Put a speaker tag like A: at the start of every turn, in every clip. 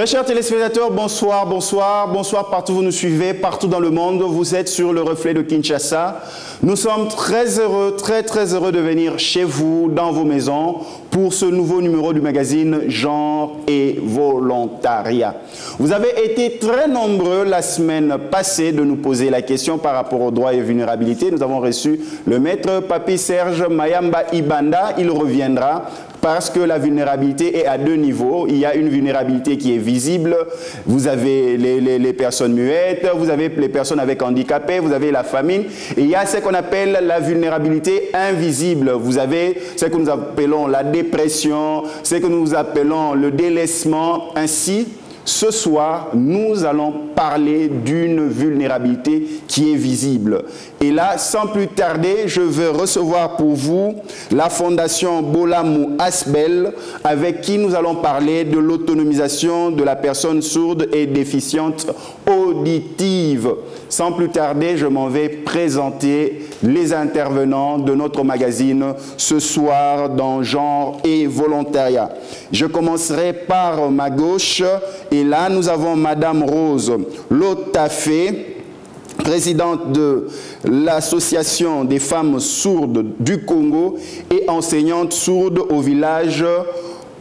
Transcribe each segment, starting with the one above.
A: Très chers téléspectateurs, bonsoir, bonsoir, bonsoir partout où vous nous suivez, partout dans le monde. Vous êtes sur le reflet de Kinshasa. Nous sommes très heureux, très heureux de venir chez vous, dans vos maisons, pour ce nouveau numéro du magazine Genre et Volontariat. Vous avez été très nombreux la semaine passée de nous poser la question par rapport aux droits et vulnérabilités. Nous avons reçu le maître Papi Serge Mayamba Ibanda. Il reviendra parce que la vulnérabilité est à deux niveaux. Il y a une vulnérabilité qui est visible. Vous avez les personnes muettes, vous avez les personnes avec handicapés, vous avez la famine. Et il y a ce qu'on appelle la vulnérabilité invisible. Vous avez ce que nous appelons la dépression, ce que nous appelons le délaissement. Ainsi, ce soir, nous allons parler d'une vulnérabilité qui est visible. Et là, sans plus tarder, je vais recevoir pour vous la Fondation Bolamou Asbel, avec qui nous allons parler de l'autonomisation de la personne sourde et déficiente auditive. Sans plus tarder, je m'en vais présenter les intervenants de notre magazine ce soir dans Genre et Volontariat. Je commencerai par ma gauche. Et là, nous avons Madame Rose Lotafé, présidente de l'Association des femmes sourdes du Congo et enseignante sourde au village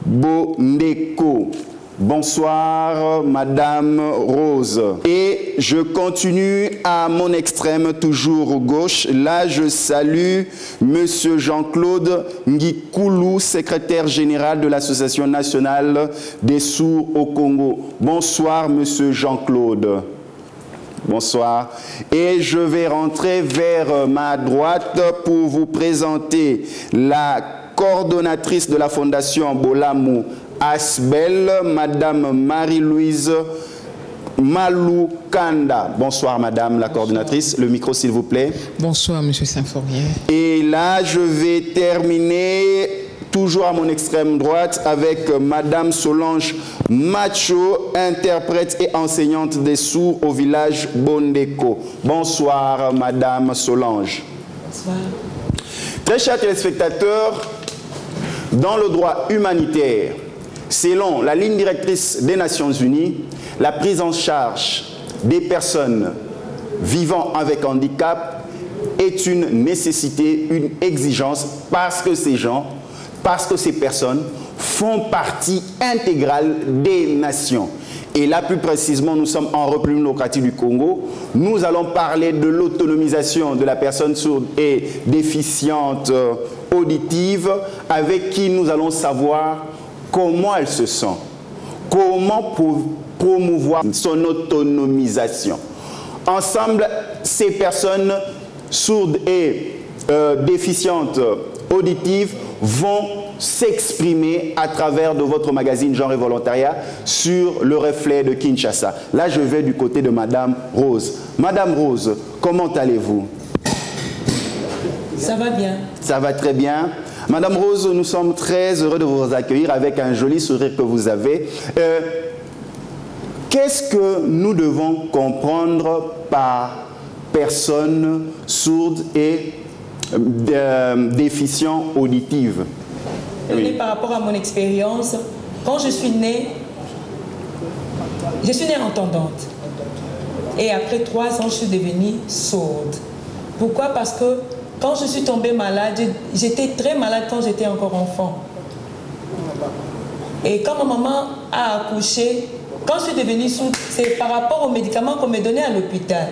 A: Bondeko. Bonsoir, Madame Rose. Et je continue à mon extrême, toujours gauche. Là, je salue Monsieur Jean-Claude Ngikoulou, secrétaire général de l'Association nationale des sourds au Congo. Bonsoir, Monsieur Jean-Claude. Bonsoir. Et je vais rentrer vers ma droite pour vous présenter la coordonnatrice de la Fondation Bolamou Asbel, Madame Marie-Louise Maloukanda. Bonsoir, Madame la coordonnatrice. Le micro, s'il vous plaît.
B: Bonsoir, Monsieur Saint-Fourier.
A: Et là, je vais terminer, toujours à mon extrême droite, avec Madame Solange Macho, interprète et enseignante des sourds au village Bondeko. Bonsoir, Madame Solange.
C: Bonsoir.
A: Très chers téléspectateurs, dans le droit humanitaire, selon la ligne directrice des Nations Unies, la prise en charge des personnes vivant avec handicap est une nécessité, une exigence, parce que ces gens, parce que ces personnes font partie intégrale des nations. Et là, plus précisément, nous sommes en République démocratique du Congo. Nous allons parler de l'autonomisation de la personne sourde et déficiente auditive, avec qui nous allons savoir comment elle se sent, comment promouvoir son autonomisation. Ensemble, ces personnes sourdes et déficientes auditives vont s'exprimer à travers de votre magazine Genre et Volontariat sur le reflet de Kinshasa. Là, je vais du côté de Madame Rose. Madame Rose, comment allez-vous?
C: Ça va bien.
A: Ça va très bien. Madame Rose, nous sommes très heureux de vous accueillir avec un joli sourire que vous avez. Qu'est-ce que nous devons comprendre par personne sourde et déficient auditive?
C: Oui. Par rapport à mon expérience, quand je suis née entendante. Et après 3 ans, je suis devenue sourde. Pourquoi? Parce que quand je suis tombée malade, j'étais très malade quand j'étais encore enfant. Et quand ma maman a accouché, quand je suis devenue sourde, c'est par rapport aux médicaments qu'on me donnait à l'hôpital.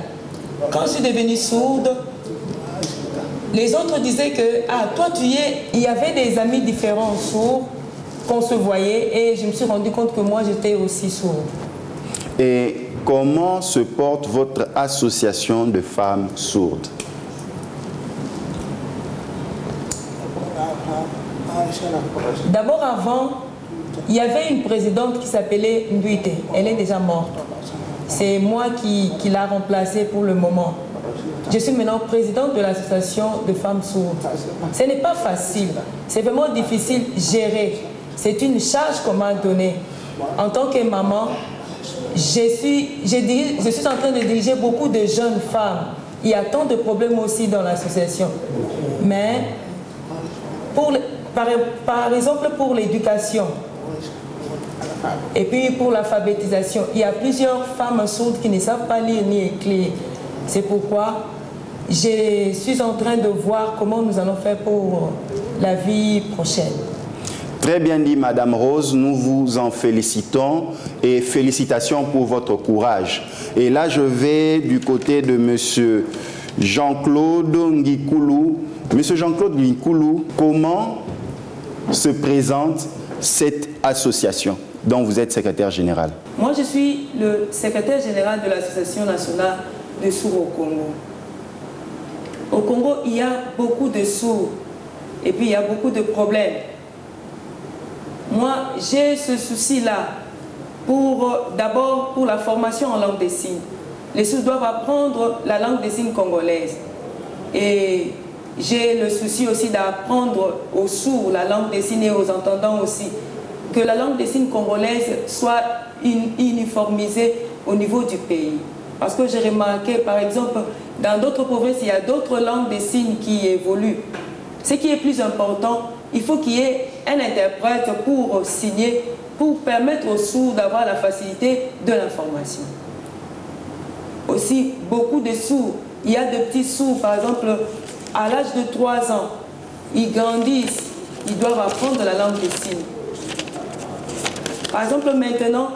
C: Quand je suis devenue sourde, les autres disaient que, ah, toi tu es... Il y avait des amis différents sourds qu'on se voyait et je me suis rendu compte que moi j'étais aussi sourde.
A: Et comment se porte votre association de femmes sourdes?
C: D'abord, avant, il y avait une présidente qui s'appelait Nduite. Elle est déjà morte. C'est moi qui l'a remplacée pour le moment. Je suis maintenant présidente de l'association de femmes sourdes. Ce n'est pas facile. C'est vraiment difficile de gérer. C'est une charge qu'on m'a donnée. En tant que maman, je suis en train de diriger beaucoup de jeunes femmes. Il y a tant de problèmes aussi dans l'association. Mais, par exemple, pour l'éducation, Et puis pour l'alphabétisation, il y a plusieurs femmes sourdes qui ne savent pas lire ni écrire. C'est pourquoi je suis en train de voir comment nous allons faire pour la vie prochaine.
A: Très bien dit, Madame Rose, nous vous en félicitons et félicitations pour votre courage. Et là, je vais du côté de Monsieur Jean-Claude Ngikoulou. Monsieur Jean-Claude Ngikoulou, comment se présente cette association dont vous êtes secrétaire général?
C: Moi, je suis le secrétaire général de l'Association nationale des sourds au Congo. Au Congo, il y a beaucoup de sourds et puis il y a beaucoup de problèmes. Moi, j'ai ce souci-là d'abord pour la formation en langue des signes. Les sourds doivent apprendre la langue des signes congolaise. Et j'ai le souci aussi d'apprendre aux sourds la langue des signes et aux entendants aussi. Que la langue des signes congolaise soit uniformisée au niveau du pays. Parce que j'ai remarqué, par exemple, dans d'autres provinces, il y a d'autres langues des signes qui évoluent. Ce qui est plus important, il faut qu'il y ait un interprète pour signer, pour permettre aux sourds d'avoir la facilité de l'information. Aussi, beaucoup de sourds, il y a de petits sourds, par exemple, à l'âge de 3 ans, ils grandissent, ils doivent apprendre la langue des signes. Par exemple, maintenant,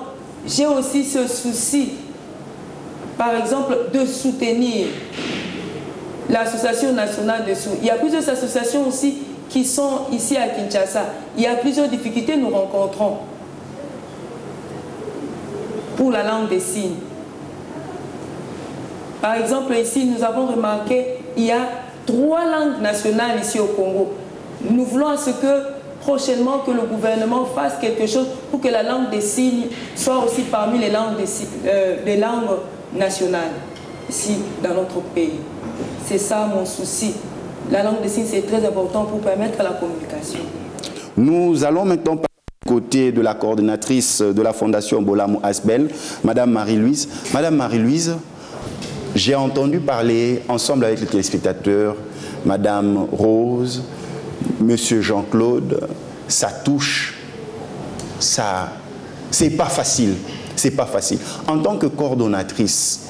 C: j'ai aussi ce souci, par exemple, de soutenir l'Association nationale des sourds. Il y a plusieurs associations aussi qui sont ici à Kinshasa. Il y a plusieurs difficultés que nous rencontrons pour la langue des signes. Par exemple, ici, nous avons remarqué qu'il y a 3 langues nationales ici au Congo. Nous voulons à ce que prochainement que le gouvernement fasse quelque chose pour que la langue des signes soit aussi parmi les langues nationales ici dans notre pays. C'est ça mon souci. La langue des signes, c'est très important pour permettre la communication.
A: Nous allons maintenant parler du côté de la coordinatrice de la Fondation Mbolamu Asbel, Madame Marie-Louise. Madame Marie-Louise, j'ai entendu parler ensemble avec les téléspectateurs, Madame Rose, Monsieur Jean-Claude, ça touche, ça, c'est pas facile, c'est pas facile. En tant que coordonnatrice,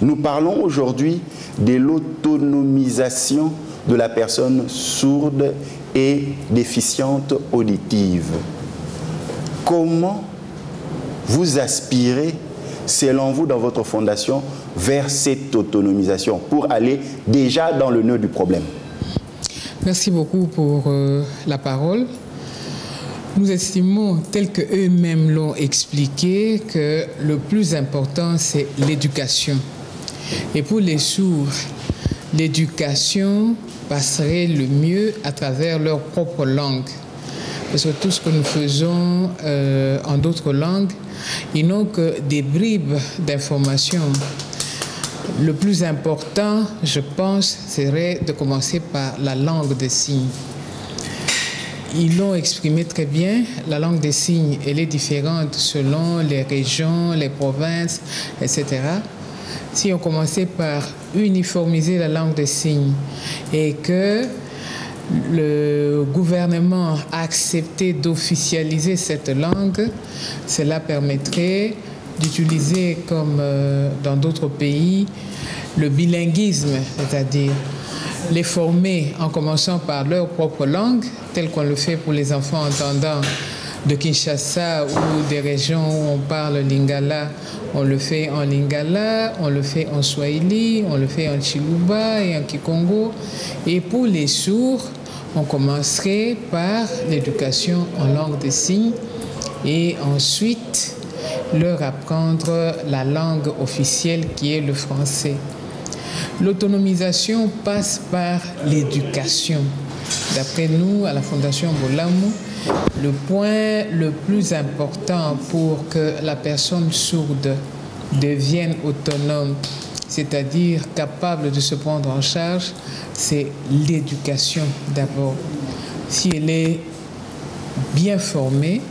A: nous parlons aujourd'hui de l'autonomisation de la personne sourde et déficiente auditive. Comment vous aspirez, selon vous, dans votre fondation, vers cette autonomisation pour aller déjà dans le nœud du problème?
B: Merci beaucoup pour la parole. Nous estimons, tel qu'eux-mêmes l'ont expliqué, que le plus important, c'est l'éducation. Et pour les sourds, l'éducation passerait le mieux à travers leur propre langue. Parce que tout ce que nous faisons en d'autres langues, ils n'ont que des bribes d'informations. Le plus important, je pense, serait de commencer par la langue des signes. Ils l'ont exprimé très bien. La langue des signes, elle est différente selon les régions, les provinces, etc. Si on commençait par uniformiser la langue des signes et que le gouvernement a accepté d'officialiser cette langue, cela permettrait d'utiliser, comme dans d'autres pays, le bilinguisme, c'est-à-dire les former en commençant par leur propre langue, tel qu'on le fait pour les enfants entendants de Kinshasa ou des régions où on parle lingala. On le fait en lingala, on le fait en swahili, on le fait en chiluba et en kikongo. Et pour les sourds, on commencerait par l'éducation en langue des signes et ensuite leur apprendre la langue officielle qui est le français. L'autonomisation passe par l'éducation. D'après nous, à la Fondation Mbolamu, le point le plus important pour que la personne sourde devienne autonome, c'est-à-dire capable de se prendre en charge, c'est l'éducation d'abord. Si elle est bien formée,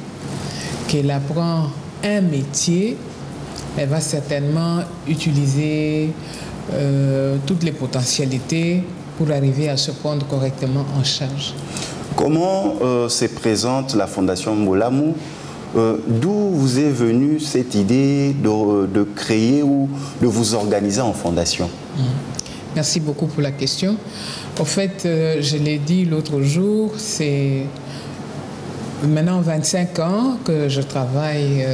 B: qu'elle apprend un métier, elle va certainement utiliser toutes les potentialités pour arriver à se prendre correctement en charge.
A: Comment se présente la Fondation Mbolamu D'où vous est venue cette idée de créer ou de vous organiser en fondation?
B: Merci beaucoup pour la question. En fait, je l'ai dit l'autre jour, c'est maintenant 25 ans que je travaille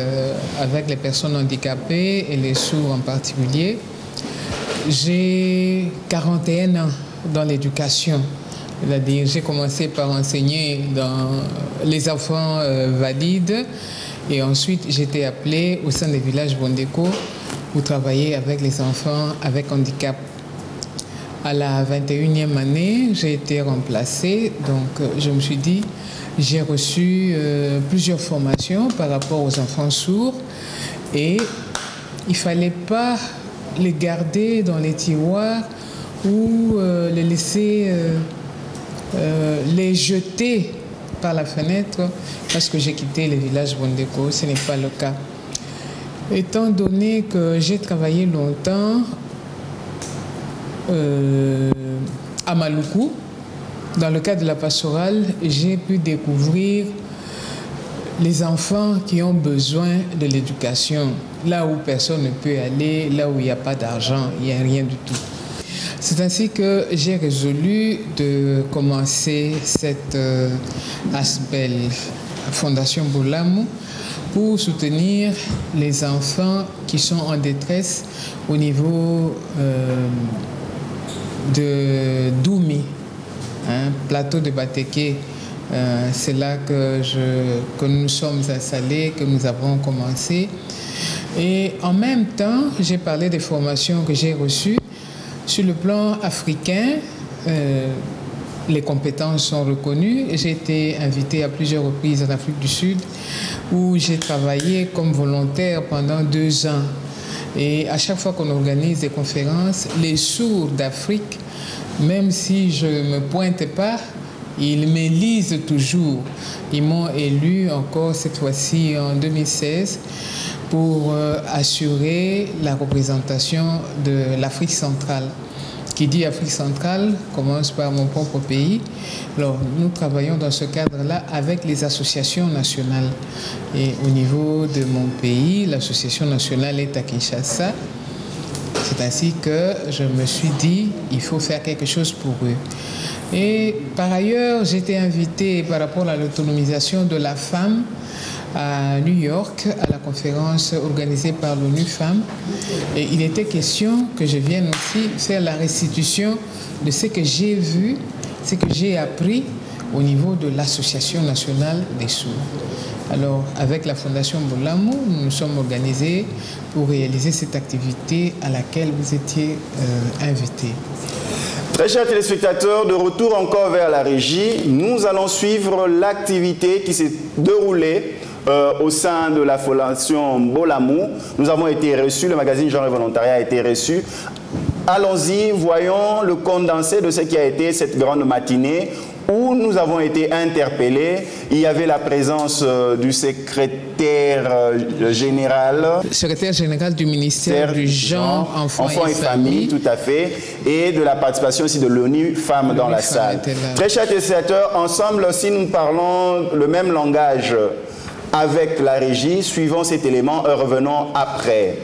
B: avec les personnes handicapées et les sourds en particulier. J'ai 41 ans dans l'éducation. C'est-à-dire, j'ai commencé par enseigner dans les enfants valides et ensuite j'ai été appelée au sein des villages Bondeko pour travailler avec les enfants avec handicap. À la 21e année, j'ai été remplacée, donc je me suis dit, j'ai reçu plusieurs formations par rapport aux enfants sourds et il ne fallait pas les garder dans les tiroirs ou les laisser, les jeter par la fenêtre parce que j'ai quitté le village Bondeko. Ce n'est pas le cas. Étant donné que j'ai travaillé longtemps à Maluku, dans le cadre de la pastorale, j'ai pu découvrir les enfants qui ont besoin de l'éducation, là où personne ne peut aller, là où il n'y a pas d'argent, il n'y a rien du tout. C'est ainsi que j'ai résolu de commencer cette ASBEL, Fondation Bolamu, pour soutenir les enfants qui sont en détresse au niveau de Doumi, plateau de Bateke. C'est là que nous sommes installés, que nous avons commencé. Et en même temps, j'ai parlé des formations que j'ai reçues. Sur le plan africain, les compétences sont reconnues. J'ai été invitée à plusieurs reprises en Afrique du Sud, où j'ai travaillé comme volontaire pendant 2 ans. Et à chaque fois qu'on organise des conférences, les sourds d'Afrique, même si je ne me pointe pas, ils m'élisent toujours. Ils m'ont élu encore cette fois-ci en 2016 pour assurer la représentation de l'Afrique centrale. Qui dit Afrique centrale commence par mon propre pays. Alors, nous travaillons dans ce cadre-là avec les associations nationales. Et au niveau de mon pays, l'association nationale est à Kinshasa. C'est ainsi que je me suis dit, il faut faire quelque chose pour eux. Et par ailleurs, j'ai été invitée par rapport à l'autonomisation de la femme à New York, à la conférence organisée par l'ONU Femmes. Et il était question que je vienne aussi faire la restitution de ce que j'ai vu, ce que j'ai appris au niveau de l'Association nationale des sourds. Alors, avec la Fondation Bolamu, nous nous sommes organisés pour réaliser cette activité à laquelle vous étiez invités.
A: Très chers téléspectateurs, de retour encore vers la régie, nous allons suivre l'activité qui s'est déroulée au sein de la Fondation Bolamu. Nous avons été reçus, le magazine Genre et Volontariat a été reçu. Allons-y, voyons le condensé de ce qui a été cette grande matinée où nous avons été interpellés. Il y avait la présence du secrétaire général.
B: Secrétaire général du ministère du Genre, Enfants et Familles.
A: Tout à fait. Et de la participation aussi de l'ONU Femmes dans la salle. Très chers téléspectateurs, ensemble aussi nous parlons le même langage avec la régie. Suivons cet élément et revenons après.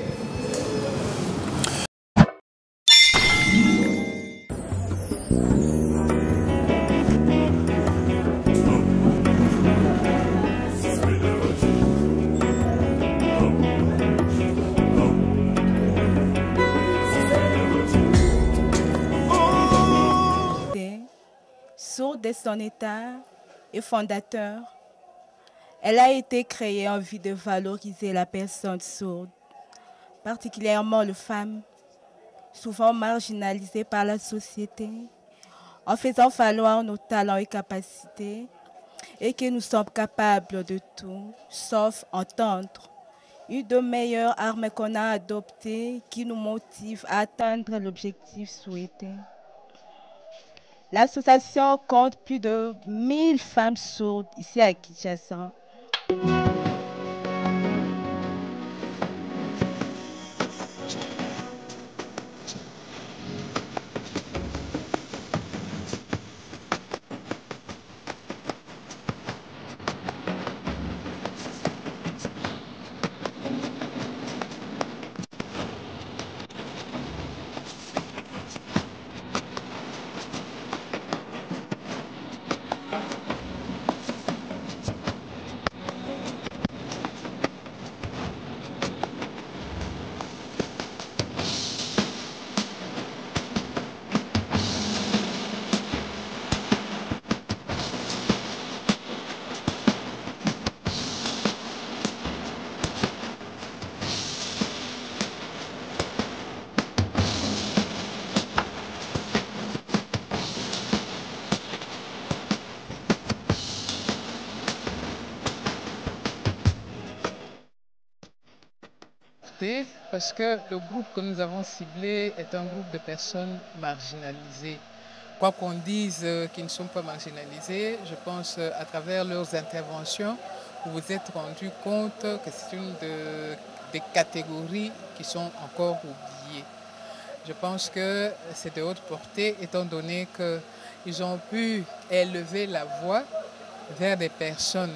D: Sourde de son état et fondateur, elle a été créée en vue de valoriser la personne sourde, particulièrement les femmes, souvent marginalisées par la société, en faisant valoir nos talents et capacités, et que nous sommes capables de tout, sauf entendre. Une des meilleures armes qu'on a adoptées qui nous motive à atteindre l'objectif souhaité. L'association compte plus de 1000 femmes sourdes ici à Kinshasa.
B: aborder parce que le groupe que nous avons ciblé est un groupe de personnes marginalisées. Quoi qu'on dise qu'ils ne sont pas marginalisés, je pense à travers leurs interventions, vous vous êtes rendu compte que c'est une des catégories qui sont encore oubliées. Je pense que c'est de haute portée étant donné qu'ils ont pu élever la voix vers des personnes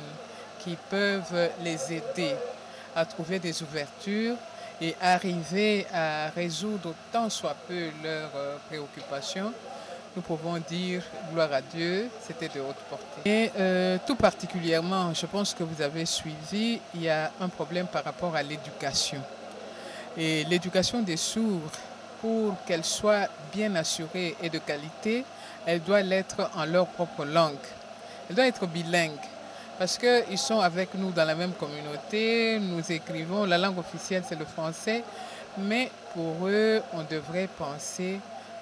B: qui peuvent les aider à trouver des ouvertures et arriver à résoudre tant soit peu leurs préoccupations. Nous pouvons dire, gloire à Dieu, c'était de haute portée. Et tout particulièrement, je pense que vous avez suivi, il y a un problème par rapport à l'éducation. Et l'éducation des sourds, pour qu'elle soit bien assurée et de qualité, elle doit l'être en leur propre langue. Elle doit être bilingue. Parce qu'ils sont avec nous dans la même communauté, nous écrivons, la langue officielle c'est le français, mais pour eux, on devrait penser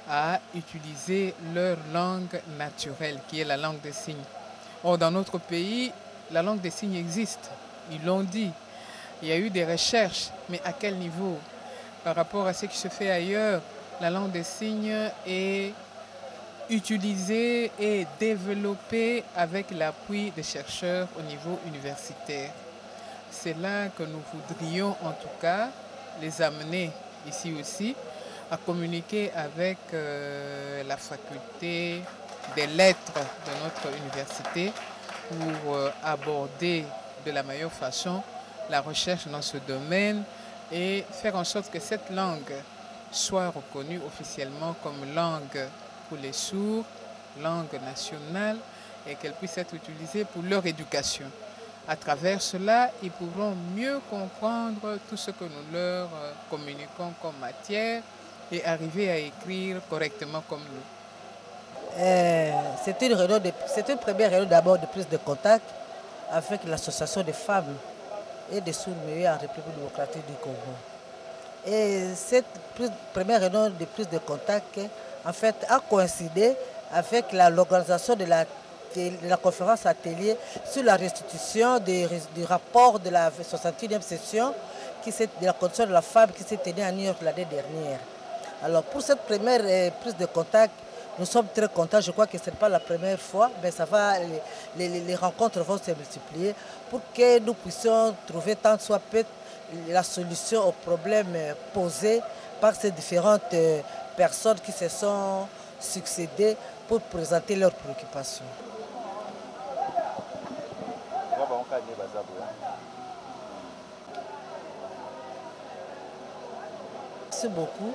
B: à utiliser leur langue naturelle, qui est la langue des signes. Or, dans notre pays, la langue des signes existe, ils l'ont dit. Il y a eu des recherches, mais à quel niveau? Par rapport à ce qui se fait ailleurs, la langue des signes est utilisée et développée avec l'appui des chercheurs au niveau universitaire. C'est là que nous voudrions en tout cas les amener ici aussi à communiquer avec la faculté des lettres de notre université pour aborder de la meilleure façon la recherche dans ce domaine et faire en sorte que cette langue soit reconnue officiellement comme langue pour les sourds, langue nationale, et qu'elle puisse être utilisée pour leur éducation. À travers cela, ils pourront mieux comprendre tout ce que nous leur communiquons comme matière et arriver à écrire correctement comme nous.
E: C'est une première réunion d'abord de prise de contact avec l'association des femmes et des sourds-muets en République démocratique du Congo. Et cette première réunion de prise de contact, en fait, a coïncidé avec l'organisation de la conférence atelier sur la restitution du rapport de la 61e session de la condition de la femme qui s'est tenue à New York l'année dernière. Alors pour cette première prise de contact, nous sommes très contents. Je crois que ce n'est pas la première fois, mais les rencontres vont se multiplier pour que nous puissions trouver tant soit peu la solution aux problèmes posés par ces différentes personnes qui se sont succédées pour présenter leurs préoccupations. Merci beaucoup.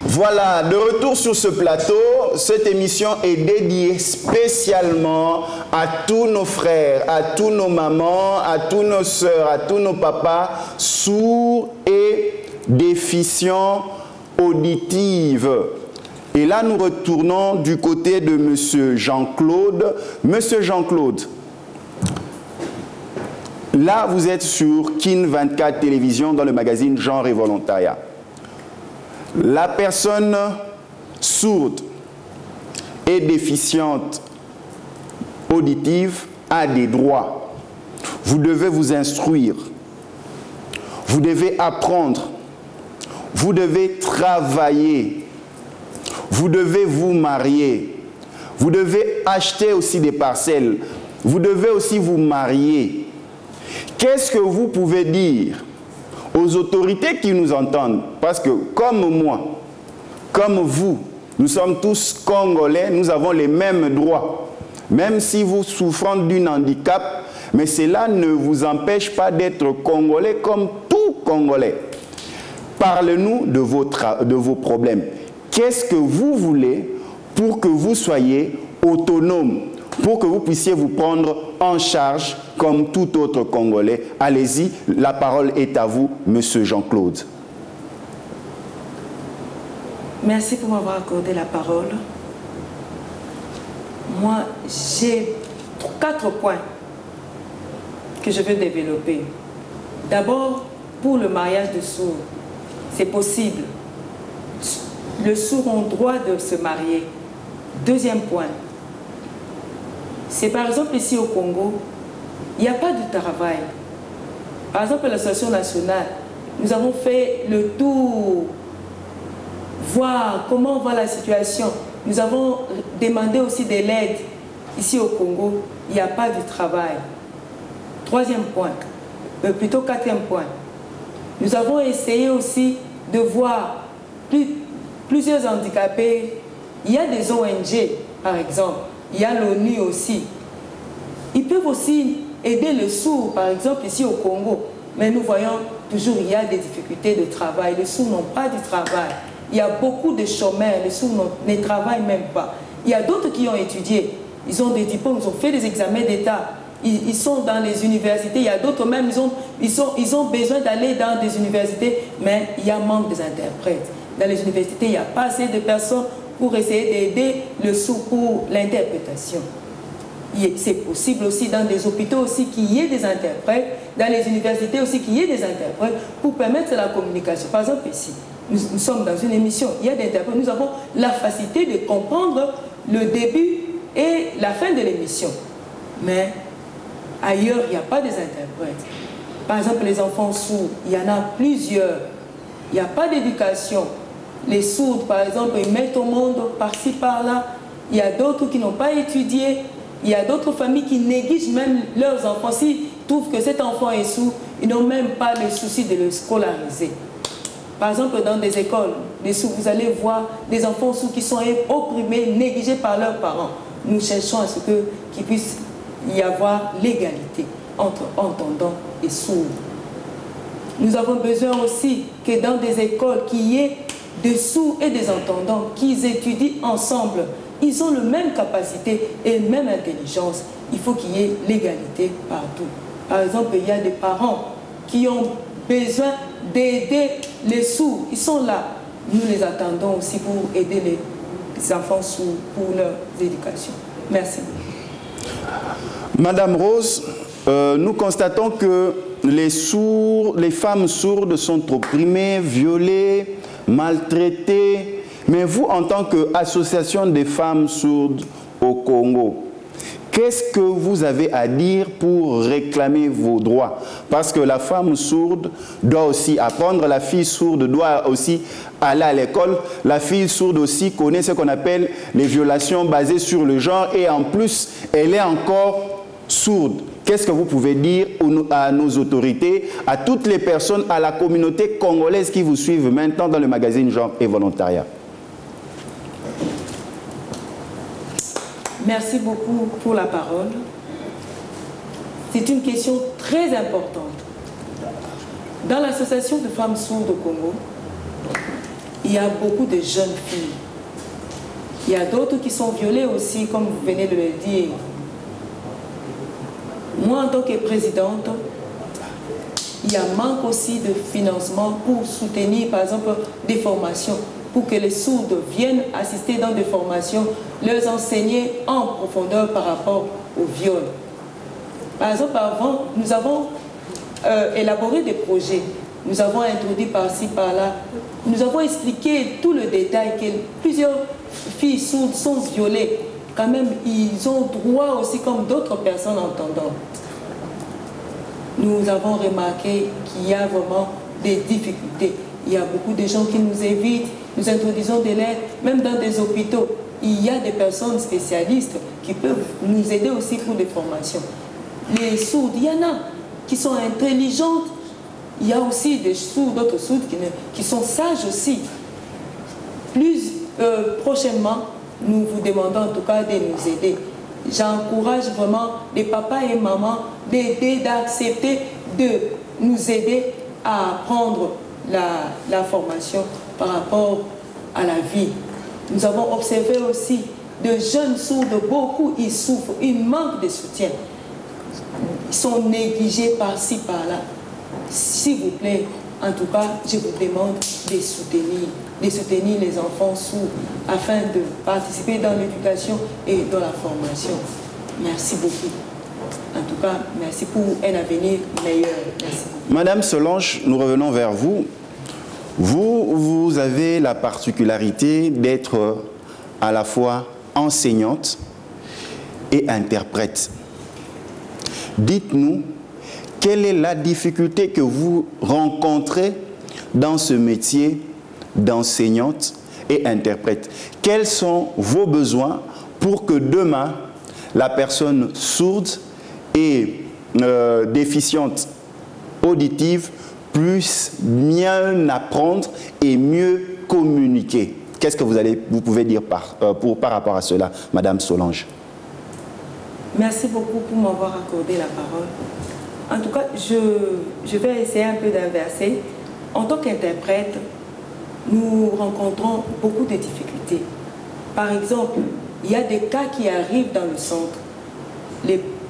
A: Voilà, de retour sur ce plateau, cette émission est dédiée spécialement à tous nos frères, à tous nos mamans, à tous nos sœurs, à tous nos papas sourds et déficients auditifs. Et là, nous retournons du côté de M. Jean-Claude. Monsieur Jean-Claude, là, vous êtes sur KIN 24 Télévision dans le magazine Genre et Volontariat. La personne sourde et déficiente auditive a des droits. Vous devez vous instruire. Vous devez apprendre. Vous devez travailler. Vous devez vous marier. Vous devez acheter aussi des parcelles. Vous devez aussi vous marier. Qu'est-ce que vous pouvez dire aux autorités qui nous entendent? Parce que comme moi, comme vous, nous sommes tous Congolais, nous avons les mêmes droits. Même si vous souffrez d'un handicap, mais cela ne vous empêche pas d'être Congolais comme tout Congolais. Parlez-nous de vos problèmes. Qu'est-ce que vous voulez pour que vous soyez autonome, pour que vous puissiez vous prendre en charge comme tout autre Congolais? Allez-y, la parole est à vous, Monsieur Jean-Claude.
C: Merci pour m'avoir accordé la parole. Moi, j'ai 4 points que je veux développer. D'abord, pour le mariage de sourds, c'est possible. Les sourds ont droit de se marier. Deuxième point, c'est par exemple ici au Congo, il n'y a pas de travail. Par exemple, l'association nationale, nous avons fait le tour, voir comment va la situation. Nous avons demandé aussi de l'aide. Ici au Congo, il n'y a pas de travail. Troisième point, plutôt quatrième point. Nous avons essayé aussi de voir plusieurs handicapés. Il y a des ONG, par exemple. Il y a l'ONU aussi. Ils peuvent aussi aider les sourds, par exemple, ici au Congo. Mais nous voyons toujours qu'il y a des difficultés de travail. Les sourds n'ont pas de travail. Il y a beaucoup de chômeurs. Les sourds ne travaillent même pas. Il y a d'autres qui ont étudié. Ils ont des diplômes, ils ont fait des examens d'État. Ils sont dans les universités. Il y a d'autres même, ils ont besoin d'aller dans des universités, mais il y a manque des interprètes. Dans les universités, il n'y a pas assez de personnes pour essayer d'aider le sourd pour l'interprétation. C'est possible aussi dans des hôpitaux aussi qu'il y ait des interprètes, dans les universités aussi qu'il y ait des interprètes pour permettre la communication. Par exemple ici, nous sommes dans une émission, il y a des interprètes, nous avons la facilité de comprendre le début et la fin de l'émission. Mais ailleurs, il n'y a pas des interprètes. Par exemple, les enfants sourds, il y en a plusieurs. Il n'y a pas d'éducation. Les sourds, par exemple, ils mettent au monde par-ci, par-là. Il y a d'autres qui n'ont pas étudié. Il y a d'autres familles qui négligent même leurs enfants. S'ils trouvent que cet enfant est sourd, ils n'ont même pas le souci de le scolariser. Par exemple, dans des écoles, les sourds, vous allez voir des enfants sourds qui sont opprimés, négligés par leurs parents. Nous cherchons à ce qu'il puisse y avoir l'égalité entre entendants et sourds. Nous avons besoin aussi que dans des écoles, qu'il y ait des sourds et des entendants, qu'ils étudient ensemble. Ils ont la même capacité et la même intelligence. Il faut qu'il y ait l'égalité partout. Par exemple, il y a des parents qui ont besoin d'aider les sourds. Ils sont là. Nous les attendons aussi pour aider les enfants sourds pour leur éducation. Merci.
A: Madame Rose, nous constatons que les femmes sourdes sont opprimées, violées, maltraitées. Mais vous, en tant qu'association des femmes sourdes au Congo, qu'est-ce que vous avez à dire pour réclamer vos droits? Parce que la femme sourde doit aussi apprendre, la fille sourde doit aussi aller à l'école. La fille sourde aussi connaît ce qu'on appelle les violations basées sur le genre et en plus, elle est encore sourde. Qu'est-ce que vous pouvez dire à nos autorités, à toutes les personnes, à la communauté congolaise qui vous suivent maintenant dans le magazine Genre et Volontariat?
C: Merci beaucoup pour la parole. C'est une question très importante. Dans l'association de femmes sourdes au Congo, il y a beaucoup de jeunes filles. Il y a d'autres qui sont violées aussi, comme vous venez de le dire. Moi, en tant que présidente, il y a manque aussi de financement pour soutenir, par exemple, des formations, pour que les sourdes viennent assister dans des formations, leur enseigner en profondeur par rapport au viol. Par exemple, avant, nous avons élaboré des projets. Nous avons introduit par-ci, par-là. Nous avons expliqué tout le détail que plusieurs filles sourdes sont violées. Quand même, ils ont droit aussi comme d'autres personnes entendantes. Nous avons remarqué qu'il y a vraiment des difficultés. Il y a beaucoup de gens qui nous évitent. Nous introduisons de l'aide, même dans des hôpitaux. Il y a des personnes spécialistes qui peuvent nous aider aussi pour des formations. Les sourdes, il y en a qui sont intelligentes. Il y a aussi des sourds, d'autres sourdes qui sont sages aussi. Plus prochainement, nous vous demandons en tout cas de nous aider. J'encourage vraiment les papas et mamans d'aider, d'accepter de nous aider à apprendre la formation par rapport à la vie. Nous avons observé aussi de jeunes sourds, beaucoup, ils souffrent, ils manquent de soutien. Ils sont négligés par-ci, par-là. S'il vous plaît, en tout cas, je vous demande de soutenir les enfants sourds afin de participer dans l'éducation et dans la formation. Merci beaucoup. En tout cas, merci pour un avenir meilleur. Merci.
A: Madame Solange, nous revenons vers vous. Vous avez la particularité d'être à la fois enseignante et interprète. Dites-nous, quelle est la difficulté que vous rencontrez dans ce métier d'enseignante et interprète? Quels sont vos besoins pour que demain, la personne sourde et déficiente auditive puisse mieux apprendre et mieux communiquer? Qu'est-ce que vous pouvez dire par rapport à cela, Madame Solange?
C: Merci beaucoup pour m'avoir accordé la parole. En tout cas, je vais essayer un peu d'inverser. En tant qu'interprète, nous rencontrons beaucoup de difficultés. Par exemple, il y a des cas qui arrivent dans le centre.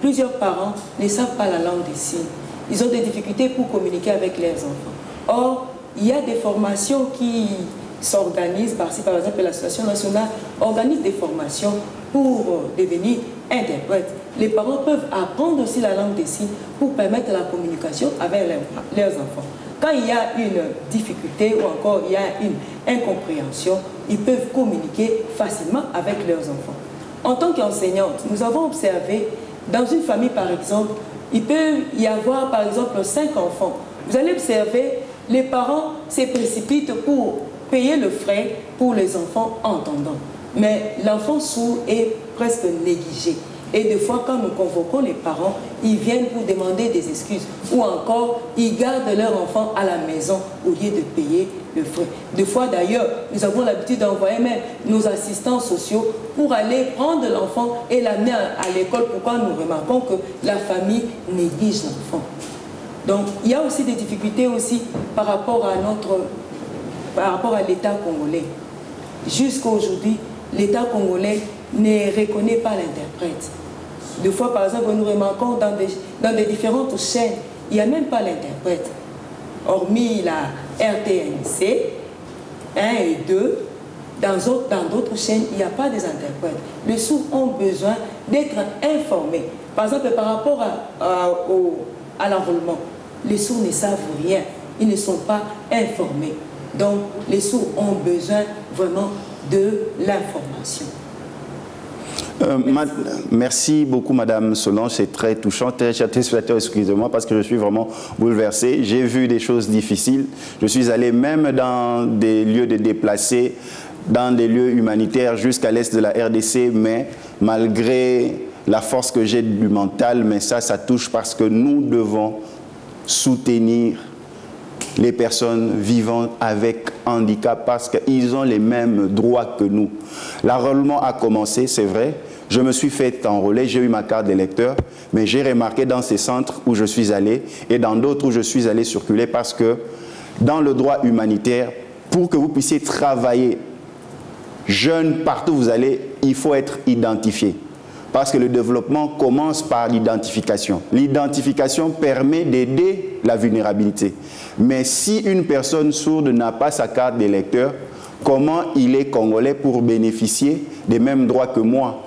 C: Plusieurs parents ne savent pas la langue des signes. Ils ont des difficultés pour communiquer avec leurs enfants. Or, il y a des formations qui s'organisent par-ci. Par exemple, l'Association nationale organise des formations pour devenir interprète. Les parents peuvent apprendre aussi la langue des signes pour permettre la communication avec leurs enfants. Quand il y a une difficulté ou encore il y a une incompréhension, ils peuvent communiquer facilement avec leurs enfants. En tant qu'enseignante, nous avons observé dans une famille par exemple, il peut y avoir par exemple 5 enfants. Vous allez observer, les parents se précipitent pour payer le frais pour les enfants entendants. Mais l'enfant sourd est presque négligé. Et des fois, quand nous convoquons les parents, ils viennent pour demander des excuses. Ou encore, ils gardent leur enfant à la maison au lieu de payer le frais. Des fois, d'ailleurs, nous avons l'habitude d'envoyer même nos assistants sociaux pour aller prendre l'enfant et l'amener à l'école. Pourquoi nous remarquons que la famille néglige l'enfant. Donc, il y a aussi des difficultés aussi par rapport à l'État congolais. Jusqu'à aujourd'hui, l'État congolais ne reconnaît pas l'interprète. Des fois, par exemple, nous remarquons dans des différentes chaînes, il n'y a même pas l'interprète. Hormis la RTNC 1 et 2, dans d'autres chaînes, il n'y a pas des interprètes. Les sourds ont besoin d'être informés. Par exemple, par rapport à l'enrôlement, les sourds ne savent rien. Ils ne sont pas informés. Donc, les sourds ont besoin vraiment de l'information.
A: Merci beaucoup, Madame Solange, c'est très touchant, très satisfacteur, excusez-moi, parce que je suis vraiment bouleversé. J'ai vu des choses difficiles. Je suis allé même dans des lieux de déplacés, dans des lieux humanitaires jusqu'à l'est de la RDC, mais malgré la force que j'ai du mental, mais ça touche parce que nous devons soutenir les personnes vivant avec handicap parce qu'ils ont les mêmes droits que nous. L'enrôlement a commencé, c'est vrai. Je me suis fait enrôler, j'ai eu ma carte d'électeur, mais j'ai remarqué dans ces centres où je suis allé et dans d'autres où je suis allé circuler parce que dans le droit humanitaire, pour que vous puissiez travailler jeune partout où vous allez, il faut être identifié. Parce que le développement commence par l'identification. L'identification permet d'aider la vulnérabilité. Mais si une personne sourde n'a pas sa carte d'électeur, comment il est congolais pour bénéficier des mêmes droits que moi?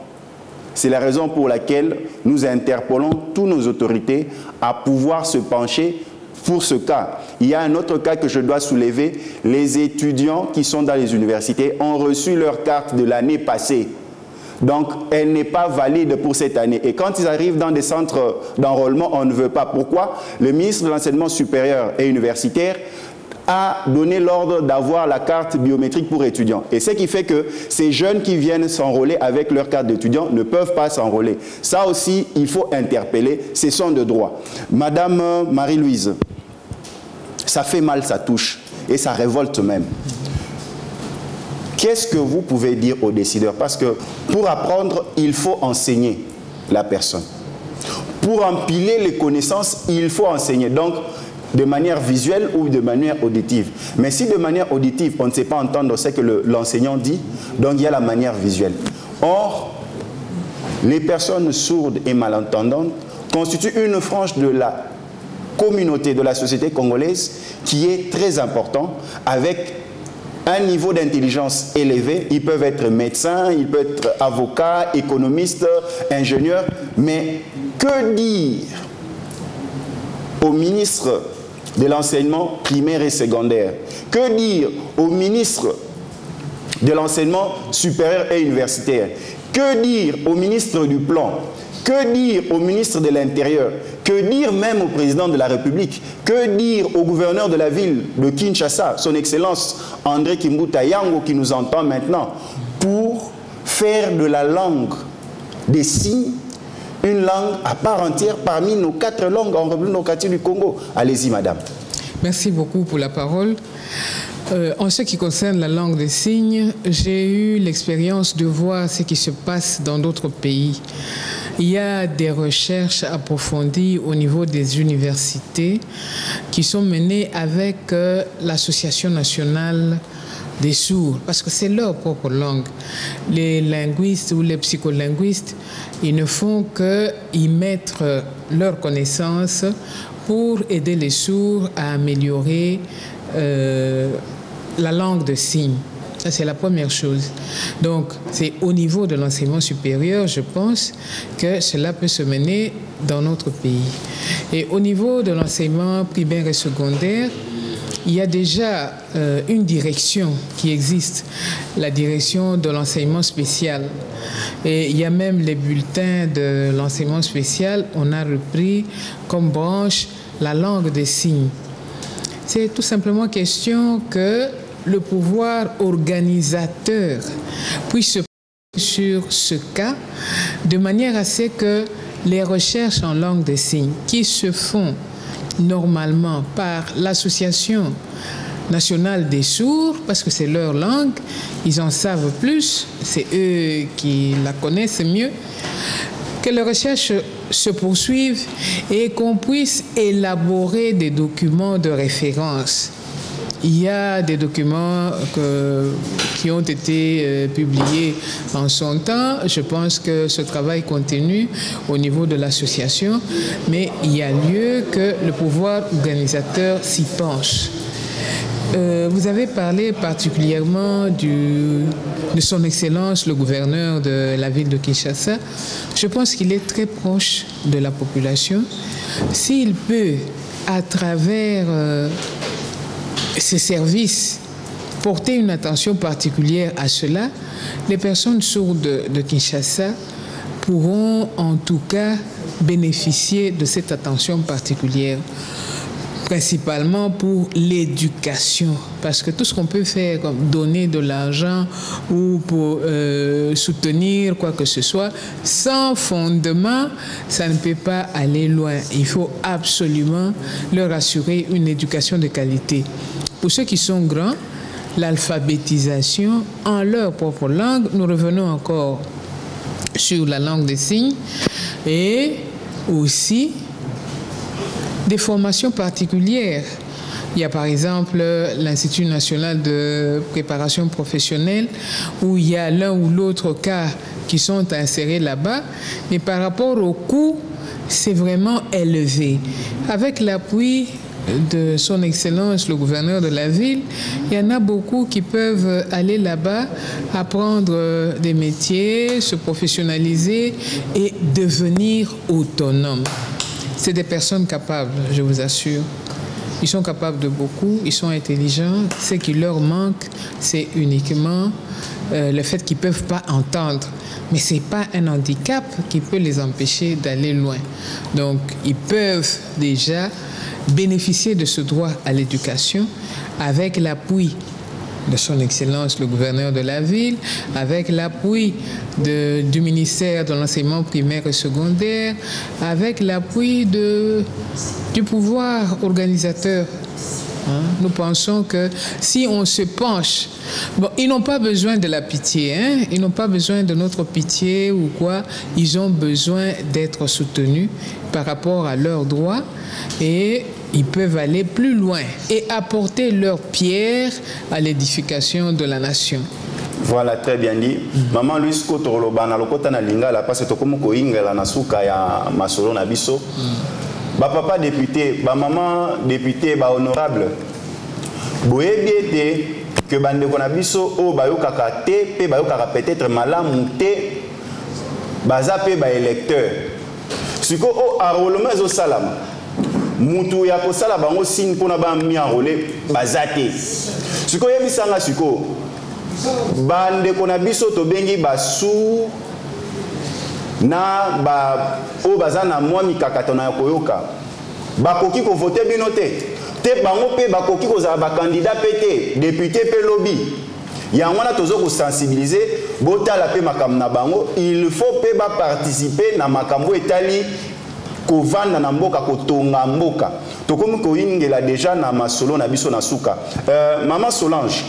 A: C'est la raison pour laquelle nous interpellons toutes nos autorités à pouvoir se pencher pour ce cas. Il y a un autre cas que je dois soulever. Les étudiants qui sont dans les universités ont reçu leur carte de l'année passée. Donc, elle n'est pas valide pour cette année. Et quand ils arrivent dans des centres d'enrôlement, on ne veut pas. Pourquoi? Le ministre de l'Enseignement supérieur et universitaire a donné l'ordre d'avoir la carte biométrique pour étudiants. Et ce qui fait que ces jeunes qui viennent s'enrôler avec leur carte d'étudiant ne peuvent pas s'enrôler. Ça aussi, il faut interpeller. C'est son de droit. Madame Marie-Louise, ça fait mal, ça touche. Et ça révolte même. Qu'est-ce que vous pouvez dire aux décideurs? Parce que pour apprendre, il faut enseigner la personne. Pour empiler les connaissances, il faut enseigner. Donc, de manière visuelle ou de manière auditive. Mais si de manière auditive, on ne sait pas entendre ce que l'enseignant dit, donc il y a la manière visuelle. Or, les personnes sourdes et malentendantes constituent une frange de la communauté, de la société congolaise qui est très important avec un niveau d'intelligence élevé. Ils peuvent être médecins, ils peuvent être avocats, économistes, ingénieurs. Mais que dire au ministre de l'enseignement primaire et secondaire? Que dire au ministre de l'enseignement supérieur et universitaire? Que dire au ministre du Plan? Que dire au ministre de l'Intérieur? Que dire même au président de la République? Que dire au gouverneur de la ville de Kinshasa, son Excellence André Kimbuta Yango, qui nous entend maintenant, pour faire de la langue des signes une langue à part entière parmi nos 4 langues en République démocratique du Congo? Allez-y, madame.
B: Merci beaucoup pour la parole. En ce qui concerne la langue des signes, j'ai eu l'expérience de voir ce qui se passe dans d'autres pays. Il y a des recherches approfondies au niveau des universités qui sont menées avec l'Association nationale des sourds, parce que c'est leur propre langue. Les linguistes ou les psycholinguistes, ils ne font qu'y mettre leurs connaissances pour aider les sourds à améliorer la langue de signes. Ça, c'est la première chose. Donc, c'est au niveau de l'enseignement supérieur, je pense, que cela peut se mener dans notre pays. Et au niveau de l'enseignement primaire et secondaire, il y a déjà une direction qui existe, la direction de l'enseignement spécial. Et il y a même les bulletins de l'enseignement spécial, on a repris comme branche la langue des signes. C'est tout simplement question que le pouvoir organisateur puisse se pencher sur ce cas de manière à ce que les recherches en langue des signes qui se font normalement par l'Association nationale des sourds, parce que c'est leur langue, ils en savent plus, c'est eux qui la connaissent mieux, que les recherches se poursuivent et qu'on puisse élaborer des documents de référence. Il y a des documents qui ont été publiés en son temps. Je pense que ce travail continue au niveau de l'association, mais il y a lieu que le pouvoir organisateur s'y penche. Vous avez parlé particulièrement de son Excellence, le gouverneur de la ville de Kinshasa. Je pense qu'il est très proche de la population. S'il peut, à travers ces services, porter une attention particulière à cela, les personnes sourdes de Kinshasa pourront en tout cas bénéficier de cette attention particulière, principalement pour l'éducation, parce que tout ce qu'on peut faire, comme donner de l'argent ou pour soutenir quoi que ce soit, sans fondement, ça ne peut pas aller loin. Il faut absolument leur assurer une éducation de qualité. Pour ceux qui sont grands, l'alphabétisation en leur propre langue, nous revenons encore sur la langue des signes, et aussi des formations particulières. Il y a par exemple l'Institut national de préparation professionnelle où il y a l'un ou l'autre cas qui sont insérés là-bas, mais par rapport au coût, c'est vraiment élevé. Avec l'appui de son Excellence, le gouverneur de la ville, il y en a beaucoup qui peuvent aller là-bas, apprendre des métiers, se professionnaliser et devenir autonomes. C'est des personnes capables, je vous assure. Ils sont capables de beaucoup, ils sont intelligents. Ce qui leur manque, c'est uniquement le fait qu'ils ne peuvent pas entendre. Mais ce n'est pas un handicap qui peut les empêcher d'aller loin. Donc, ils peuvent déjà bénéficier de ce droit à l'éducation avec l'appui de son Excellence le gouverneur de la ville, avec l'appui du ministère de l'enseignement primaire et secondaire, avec l'appui du pouvoir organisateur. Nous pensons que si on se penche, bon, ils n'ont pas besoin de la pitié, ils n'ont pas besoin de notre pitié ou quoi, ils ont besoin d'être soutenus par rapport à leurs droits et ils peuvent aller plus loin et apporter leur pierre à l'édification de la nation.
A: Voilà, très bien dit. Maman Louise Kotoro, Banalokota na Lingala, parce que comme Koingela na Suka ya Masolo na Biso. Ba papa député, ba maman député, ba honorable. Boyebi que bande kona biso o ba yokaka te pe ba yokaka peut-être malamu te baza pe ba électeur. Siko o arolema zo salama. Mutu ya ko sala bango signe pona ba mi enrôler bazate. Siko yebisanga siko bande kona biso to bengi ba sous na ba o bazana mwa mikakatona ya koyoka bakoki ko voter bino te bango pe bakoki ko za ba candidat pété député pe lobby yango na tozo ko sensibiliser botala pe makambo na bango il faut pe ba participer na makambo etali kovanda na mboka kotonga mboka tokomi ko ingela déjà na masolo na biso na suka maman Solange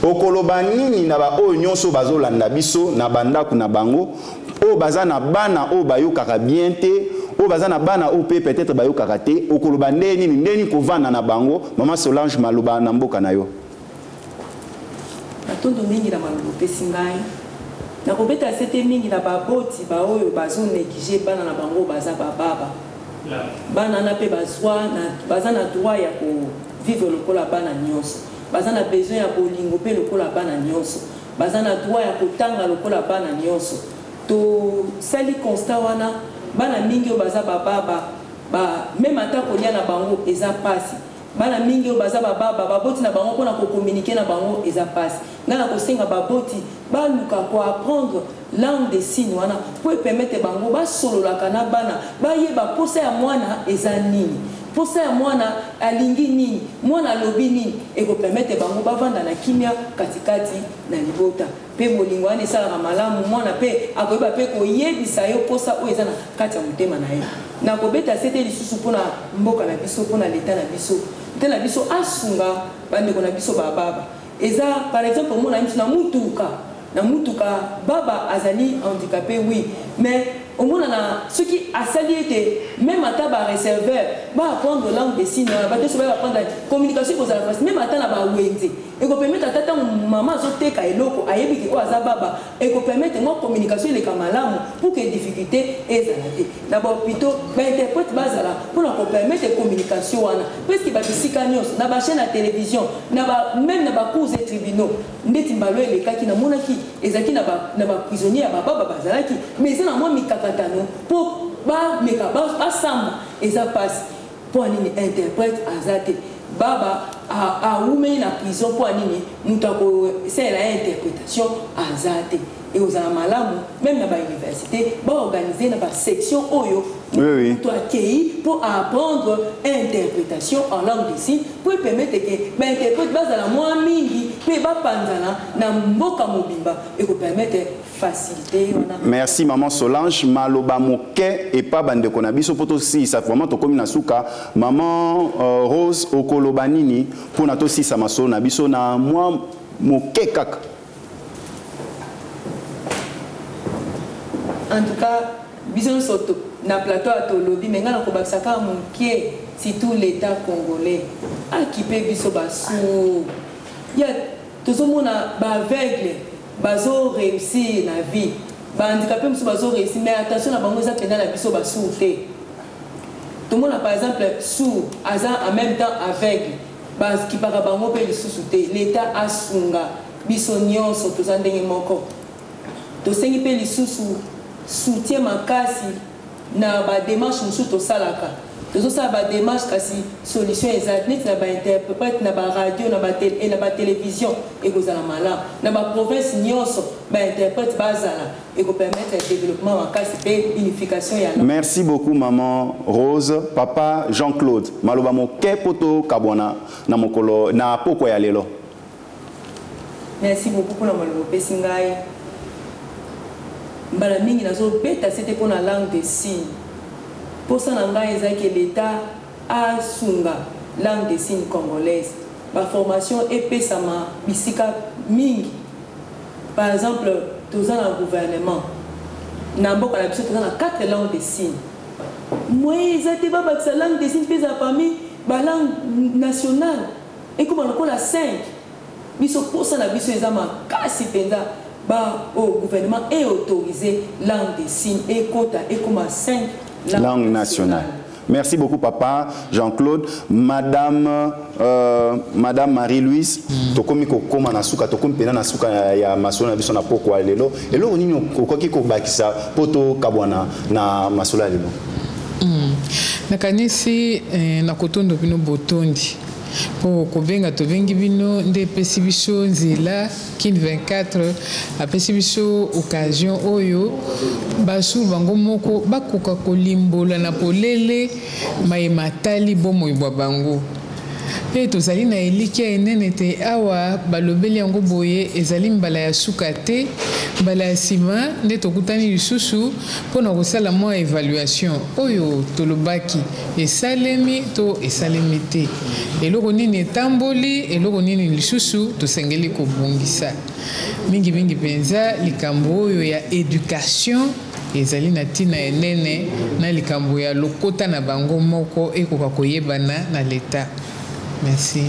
A: okoloba nini na ba oyo nyonso bazolanda biso na bandako na bango o bazana bana o bayokaka bien te o bazana bana o pe peut-être bayokaka te okoloba ndeni kovanda na bango maman Solange maloba na mboka na yo
C: atondo mingi na maloba pesi ngai na kobeta sete mingi na baboti ba oyo bazo négliger bana na bango baza bababa bana na pe bazwa na bazana droit ya ko vivre lokola bana nyonso bazana besoin ya bolingo pe lokola bana nyonso bazana droit ya kotanga lokola bana nyonso to sali constat wana bana mingi o baza bababa ba même ata kolia na bango eza pasi bana mingi o baza bababa baboti na bango pona ko communiquer na bango eza pasi ngana ko senga baboti ba luka ko apprendre langue des signes wana pour permettre bango ba solola kana bana ba yeba posa ya mwana eza nini posa ya mwana alingi nini mwana lobi nini eko permettre bango bavanda na kimia katikati na libota pe bolingo wana esalaka malamu mwana pe akoyeba pe koyebisa yo posa oyo eza na kati ya motema na ye na kobeta sete lisusu mpona mboka na biso mpona leta na biso te na biso asunga bandeko na biso bababa eza par exemple mona miso na mutuka baba azali handicapé oui mais au moins ce qui a sali était même à taba réserveur va apprendre langue des signes va te va apprendre communication aux alphas même à tana ba wenze et ko permettre tata maman zo teka eloko ayebi ko aza baba et ko permettre moi communication les kamalamu pour que difficulté ezalate na ba hôpital ba interprète bazala pour la permettre communication wana parce que ba bisika nyos na ba chaîne à télévision na ba même na ba cours et tribunaux ndeti mbalo ele kaki na monaki ezaki na ba prisonnier ya baba bazalaki mais c'est na moi mikakatano pour ba meka ba samba eza passe pour nini interprète azate baba a oumé na prison pour nini mutako c'est la interprétation azate et aux malamu même dans la université ba organiser dans la section oyo pour accueillir pour apprendre interprétation en langue des signes pour permettre que ba interprète bazala moi mingi pe ba panzana na mboka mobimba et pour permettre faciliter.
A: Merci maman Solange maloba moke et pas bande konabiso poto si ça vraiment to komi na suka maman Rose okoloba nini pour na to si ça masolo na biso na moi moke kaka.
C: En tout cas, bison soto na plateau à Tolobi, mais ngana ko baksaka moke si tout l'état congolais a kipé biso basu. Ya tout monde ba aveugle bazo réussir la vie ba handicapé musu bazo réussir mais attention na bango za pena na biso basu te tout le monde par exemple sourd aza en même temps aveugle ba qui para bango pe lisusu te l'état asunga biso nyonso toza ndenge moko to sengi pe lisusu soutien makasi na ba démarche musu to salaka tozo sa ba démarche kasi solution exacte net na ba interprète na ba radio na ba télé et na ba télévision et kozala mala na ba province nyonso ba interprète bazala et ko permettre le développement makasi pe unification ya.
A: Merci beaucoup maman Rose. Papa Jean-Claude maloba moke poto kabwana na mokolo na poko ya lelo.
C: Merci beaucoup pour la maloba pesingai mbala mingi nazo beta c'était pour la langue des signes. Pour ça, que l'État a sunga langue des signes congolaise. Ma formation est sama bisika mingi. Par exemple, tous dans le gouvernement, n'ambo qu'on a besoin de 4 langues des signes. Moi, ils étaient pas la langue des signes pesa parmi la langue nationale. Et comme on a la 5, biso pour ça na biso ezama kasi penda ba au gouvernement est autorisé langue des signes et quota et comme 5
A: langue nationale. Merci beaucoup papa Jean-Claude. Madame Marie-Louise tokomi ko koma na suka tokomi pena na suka ya masolo na biso na poko lelo elo nini okoki ko bakisa poto kabwana na masolo lelo
B: na kanisi na kotondo bino botondi po kobenga tobengi bino nde pesi biso nzela Kin 24 apesi biso occasion oyo basulu bango moko bakoka kolimbola na polele mayematali bomoi bwa bango. Pe tozali na elikia enene te awa balobeli yango boye ezali mbala ya suka te mbala ya nsima nde tokutani lisusu mpona kosala mwa évaluation oyo tolobaki esalemi to esalemi te, eloko nini etamboli, eloko nini lisusu tosengeli kobongisa. Mingi penza likambo oyo ya éducation ezali na tina enene na likambo ya lokota na bango moko ekoka koyebana na l'État. Merci.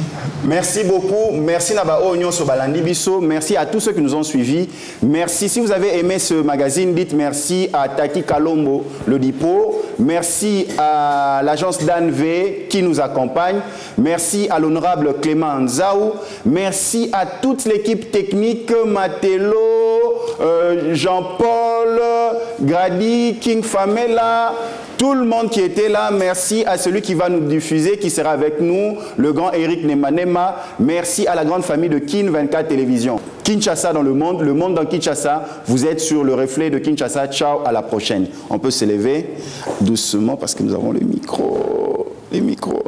A: Merci beaucoup. Merci Naba Onyo Sobalandi Bisso. Merci à tous ceux qui nous ont suivis. Merci. Si vous avez aimé ce magazine, dites merci à Taki Kalombo, le dépôt. Merci à l'agence DANV qui nous accompagne. Merci à l'honorable Clément Nzaou. Merci à toute l'équipe technique, Matelo, Jean-Paul, Grady, King Famela. Tout le monde qui était là, merci à celui qui va nous diffuser, qui sera avec nous, le grand Eric Nemanema. Merci à la grande famille de Kin 24 Télévision. Kinshasa dans le monde dans Kinshasa. Vous êtes sur le reflet de Kinshasa. Ciao, à la prochaine. On peut se lever doucement parce que nous avons le micro. Les micros.